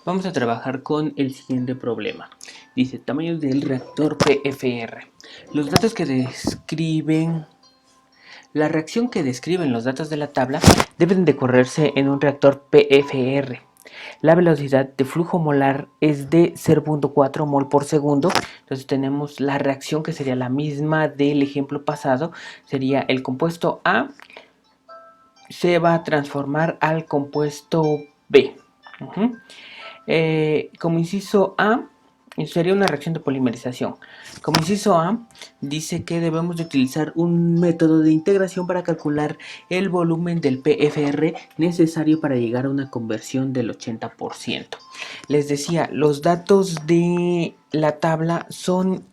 Vamos a trabajar con el siguiente problema. Dice, tamaño del reactor PFR. Los datos que describen... La reacción que describen los datos de la tabla deben de correrse en un reactor PFR. La velocidad de flujo molar es de 0.4 mol por segundo. Entonces tenemos la reacción que sería la misma del ejemplo pasado. Sería el compuesto A se va a transformar al compuesto B. Como inciso A, sería una reacción de polimerización. Como inciso A, dice que debemos de utilizar un método de integración para calcular el volumen del PFR necesario para llegar a una conversión del 80%. Les decía, los datos de la tabla son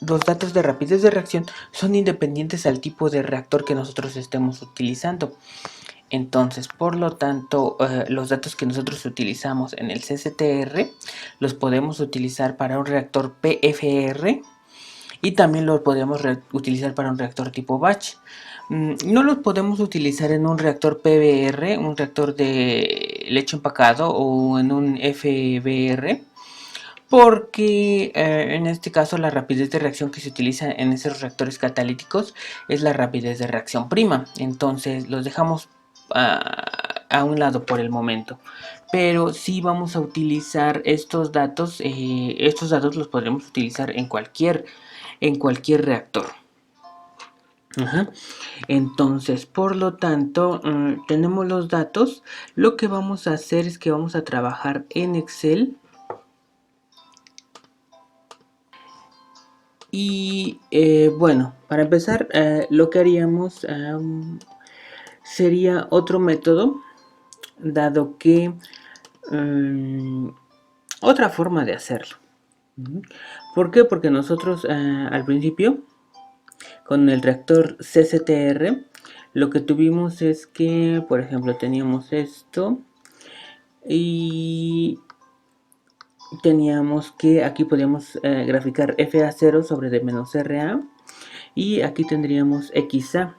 los datos de rapidez de reacción son independientes al tipo de reactor que nosotros estemos utilizando. Entonces, por lo tanto, los datos que nosotros utilizamos en el CCTR los podemos utilizar para un reactor PFR y también los podemos utilizar para un reactor tipo batch. No los podemos utilizar en un reactor PBR, un reactor de leche empacado, o en un FBR, porque en este caso la rapidez de reacción que se utiliza en esos reactores catalíticos es la rapidez de reacción prima. Entonces los dejamos a un lado por el momento, pero sí vamos a utilizar estos datos los podremos utilizar en cualquier reactor. Entonces, por lo tanto, tenemos los datos. Lo que vamos a hacer es que vamos a trabajar en Excel. Y bueno, para empezar, lo que haríamos sería otro método, dado que otra forma de hacerlo. ¿Por qué? Porque nosotros al principio, con el reactor CCTR, lo que tuvimos es que, por ejemplo, teníamos esto y teníamos que aquí podíamos graficar FA0 sobre D-RA y aquí tendríamos XA.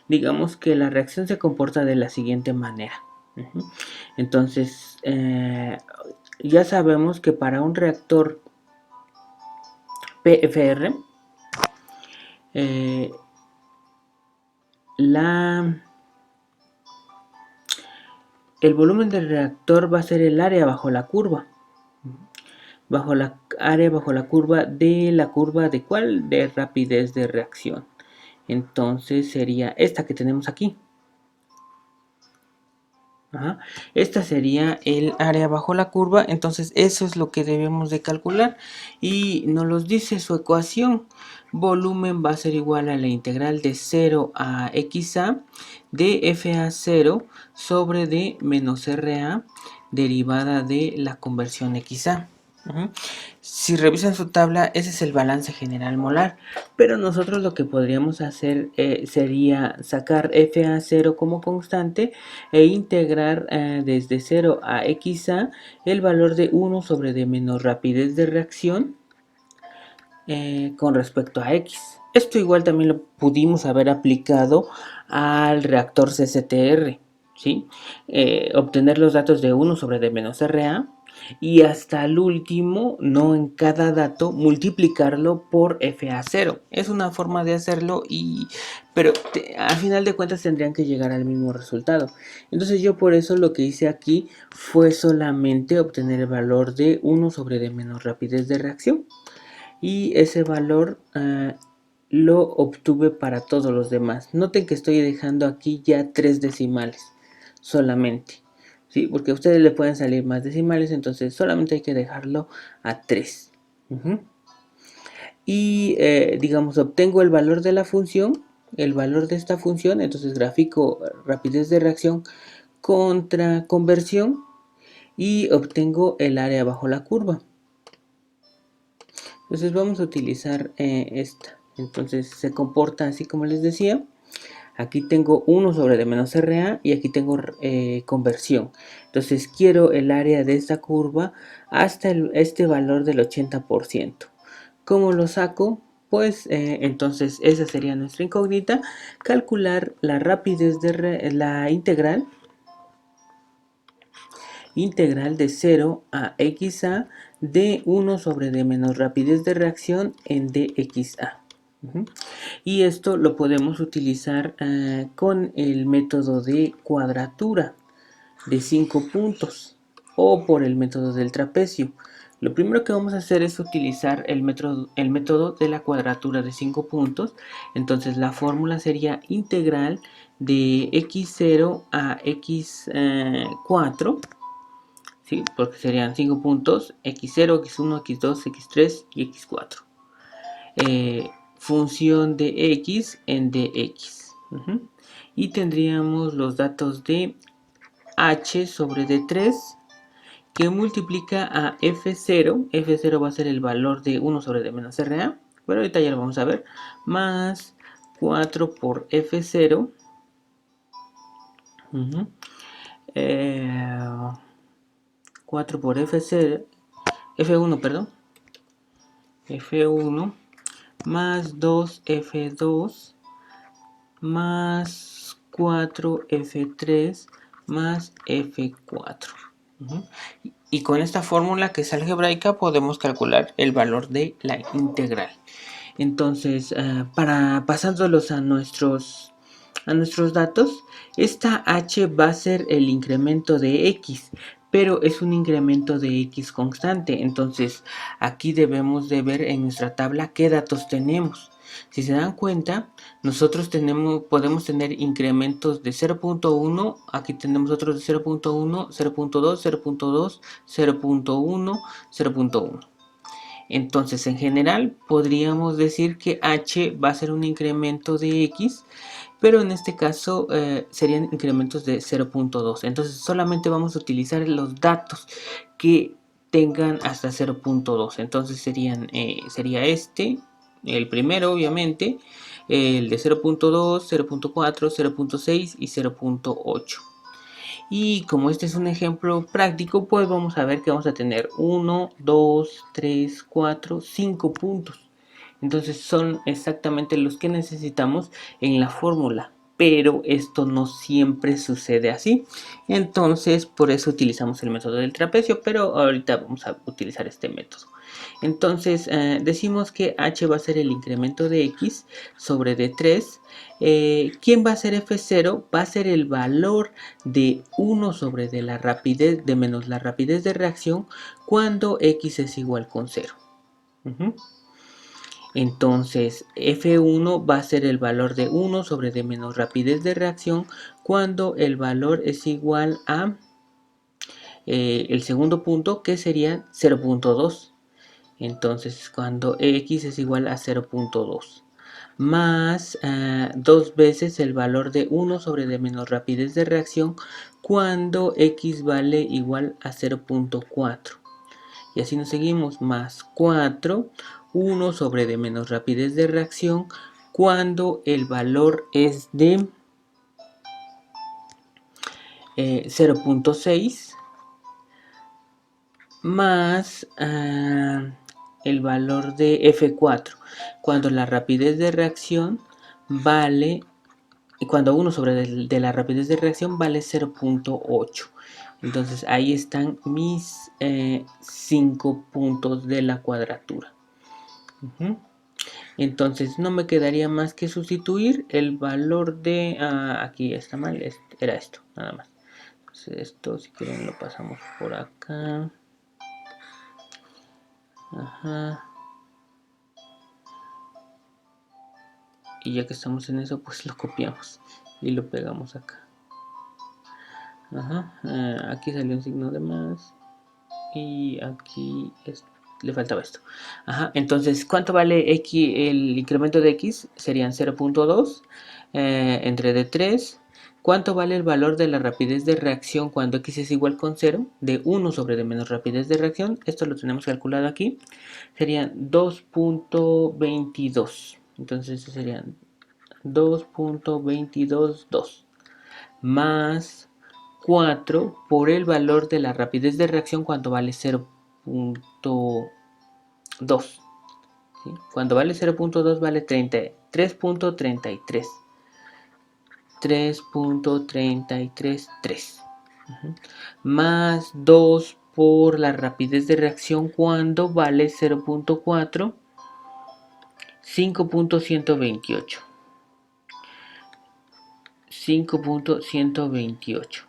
Digamos que la reacción se comporta de la siguiente manera. Entonces, ya sabemos que para un reactor PFR, el volumen del reactor va a ser el área bajo la curva. Bajo la curva de ¿cuál? De rapidez de reacción. Entonces sería esta que tenemos aquí. Esta sería el área bajo la curva. Entonces eso es lo que debemos de calcular y nos los dice su ecuación. Volumen va a ser igual a la integral de 0 a XA de FA0 sobre D menos RA derivada de la conversión XA. Si revisan su tabla, ese es el balance general molar, pero nosotros lo que podríamos hacer sería sacar FA0 como constante e integrar desde 0 a XA el valor de 1 sobre D menos rapidez de reacción con respecto a X. Esto igual también lo pudimos haber aplicado al reactor CCTR, ¿sí? Obtener los datos de 1 sobre D menos RA y hasta el último, no en cada dato, multiplicarlo por FA0. Es una forma de hacerlo, pero al final de cuentas tendrían que llegar al mismo resultado. Entonces yo por eso lo que hice aquí fue solamente obtener el valor de 1 sobre D menos rapidez de reacción. Y ese valor lo obtuve para todos los demás. Noten que estoy dejando aquí ya 3 decimales solamente. ¿Sí? Porque a ustedes le pueden salir más decimales, entonces solamente hay que dejarlo a 3. Y digamos, obtengo el valor de la función, el valor de esta función, entonces grafico rapidez de reacción contra conversión y obtengo el área bajo la curva. Entonces vamos a utilizar esta. Entonces se comporta así como les decía. Aquí tengo 1 sobre D menos RA y aquí tengo conversión. Entonces quiero el área de esta curva hasta este valor del 80%. ¿Cómo lo saco? Pues entonces esa sería nuestra incógnita. Calcular la rapidez de la integral. integral de 0 a xa de 1 sobre d menos rapidez de reacción en dxa. Y esto lo podemos utilizar con el método de cuadratura de 5 puntos o por el método del trapecio. Lo primero que vamos a hacer es utilizar el método de la cuadratura de 5 puntos. Entonces la fórmula sería integral de x0 a x4, ¿sí? Porque serían 5 puntos, x0, x1, x2, x3 y x4. Función de x en dx. Y tendríamos los datos de h sobre d3 que multiplica a f0. F0 va a ser el valor de 1 sobre d menos ra, pero ahorita ya lo vamos a ver, más 4 por f0. 4 por f0, f1, perdón, f1 más 2f2 más 4f3 más f4. Y con esta fórmula que es algebraica podemos calcular el valor de la integral. Entonces, pasándolos a nuestros datos, esta h va a ser el incremento de x, pero es un incremento de x constante. Entonces, aquí debemos de ver en nuestra tabla qué datos tenemos. Si se dan cuenta, nosotros podemos tener incrementos de 0.1, aquí tenemos otros de 0.1, 0.2, 0.2, 0.1, 0.1. Entonces, en general, podríamos decir que h va a ser un incremento de x, pero en este caso serían incrementos de 0.2. Entonces, solamente vamos a utilizar los datos que tengan hasta 0.2. Entonces, sería este, el primero, obviamente, el de 0.2, 0.4, 0.6 y 0.8. Y como este es un ejemplo práctico, pues vamos a ver que vamos a tener 1, 2, 3, 4, 5 puntos. Entonces son exactamente los que necesitamos en la fórmula. Pero esto no siempre sucede así. Entonces por eso utilizamos el método del trapecio. Pero ahorita vamos a utilizar este método. Entonces decimos que h va a ser el incremento de x sobre d3. ¿Quién va a ser f0? Va a ser el valor de 1 sobre de la rapidez de menos la rapidez de reacción cuando x es igual con 0. Entonces f1 va a ser el valor de 1 sobre de menos rapidez de reacción cuando el valor es igual a el segundo punto, que sería 0.2. Entonces cuando x es igual a 0.2 más 2 veces el valor de 1 sobre de menos rapidez de reacción cuando x vale igual a 0.4. Y así nos seguimos, más 4, 1 sobre de menos rapidez de reacción cuando el valor es de 0.6 más el valor de F4 cuando la rapidez de reacción vale, cuando 1 sobre de la rapidez de reacción vale 0.8. Entonces ahí están mis 5 puntos de la cuadratura. Entonces no me quedaría más que sustituir el valor de, aquí está mal, era esto, nada más. Entonces esto, si quieren, lo pasamos por acá. Y ya que estamos en eso, pues lo copiamos y lo pegamos acá. Aquí salió un signo de más y aquí le faltaba esto. Entonces, ¿cuánto vale x? El incremento de x serían 0.2 entre d3. ¿Cuánto vale el valor de la rapidez de reacción cuando x es igual con 0? De 1 sobre de menos rapidez de reacción. Esto lo tenemos calculado aquí. Serían 2.22. Entonces serían 2.222 más 4 por el valor de la rapidez de reacción cuando vale 0.2. ¿Sí? Cuando vale 0.2 vale 3.33. 3.333. más 2 por la rapidez de reacción cuando vale 0.4, 5.128. 5.128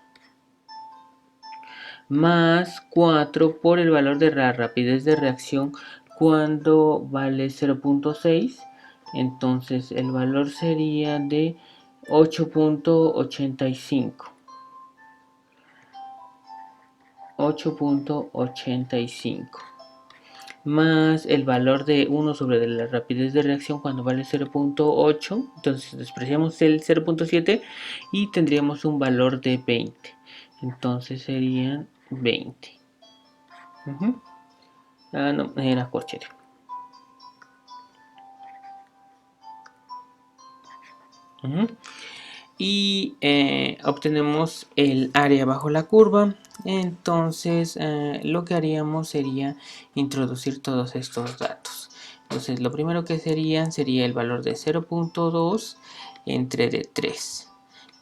más 4 por el valor de la rapidez de reacción cuando vale 0.6, entonces el valor sería de 8.85. 8.85 más el valor de 1 sobre la rapidez de reacción cuando vale 0.8, entonces despreciamos el 0.7 y tendríamos un valor de 20, entonces serían 20. No, era corchete. Y obtenemos el área bajo la curva. Entonces lo que haríamos sería introducir todos estos datos. Entonces lo primero que sería el valor de 0.2 entre de 3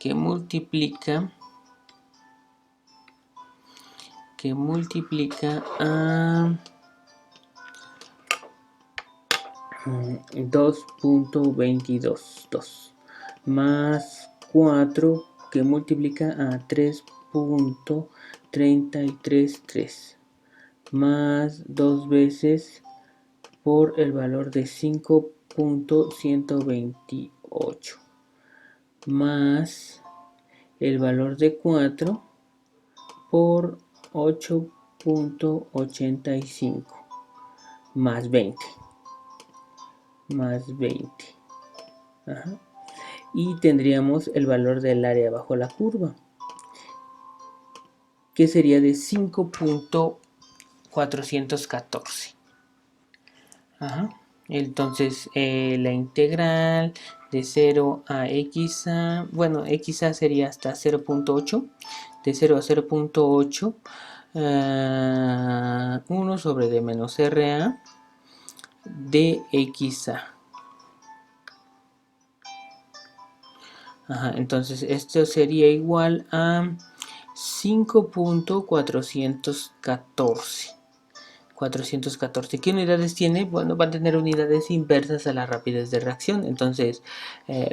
que multiplica a 2.22 más 4 que multiplica a 3.333 más 2 veces por el valor de 5.128 más el valor de 4 por 8.85 más 20. Y tendríamos el valor del área bajo la curva, que sería de 5.414. Entonces la integral de 0 a xa, bueno, xa sería hasta 0.8, de 0 a 0.8, 1 sobre d menos ra de xa. Entonces esto sería igual a 5.414. 414. ¿Qué unidades tiene? Bueno, va a tener unidades inversas a la rapidez de reacción. Entonces,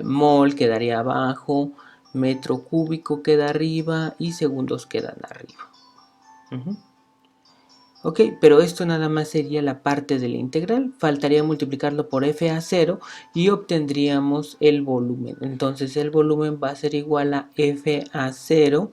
mol quedaría abajo, metro cúbico queda arriba y segundos quedan arriba. Ok, pero esto nada más sería la parte de la integral. Faltaría multiplicarlo por FA0 y obtendríamos el volumen. Entonces el volumen va a ser igual a FA0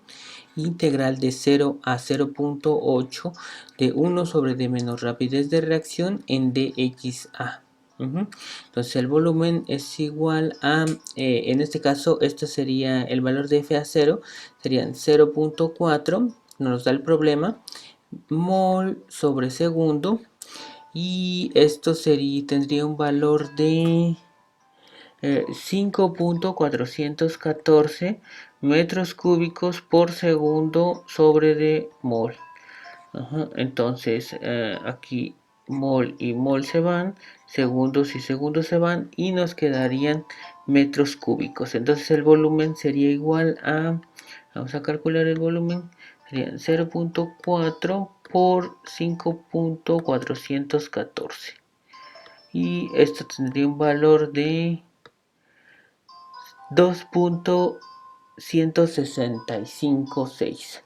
integral de 0 a 0.8 de 1 sobre d menos rapidez de reacción en dxa. Entonces el volumen es igual a, en este caso, esto sería el valor de FA0, serían 0.4, nos da el problema, mol sobre segundo, y esto tendría un valor de 5.414 metros cúbicos por segundo sobre de mol. Entonces aquí mol y mol se van, segundos y segundos se van y nos quedarían metros cúbicos. Entonces el volumen sería igual a, vamos a calcular el volumen, sería 0.4 por 5.414 y esto tendría un valor de 2.1656.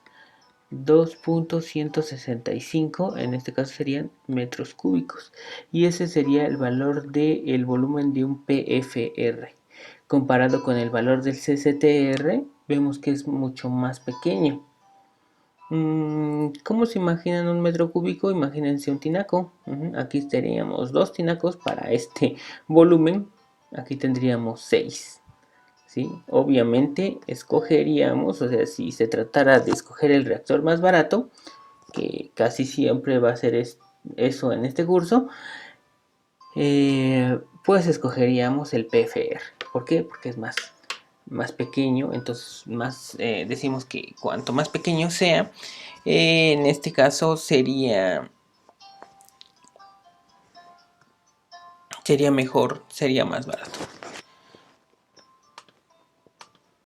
2.165, en este caso serían metros cúbicos, y ese sería el valor del volumen de un PFR. Comparado con el valor del CCTR, vemos que es mucho más pequeño. ¿Cómo se imaginan un metro cúbico? Imagínense un tinaco. Aquí teníamos 2 tinacos para este volumen. Aquí tendríamos 6. ¿Sí? Obviamente escogeríamos, o sea, si se tratara de escoger el reactor más barato, que casi siempre va a ser eso en este curso, pues escogeríamos el PFR. ¿Por qué? Porque es más pequeño, entonces decimos que cuanto más pequeño sea, en este caso sería mejor, sería más barato.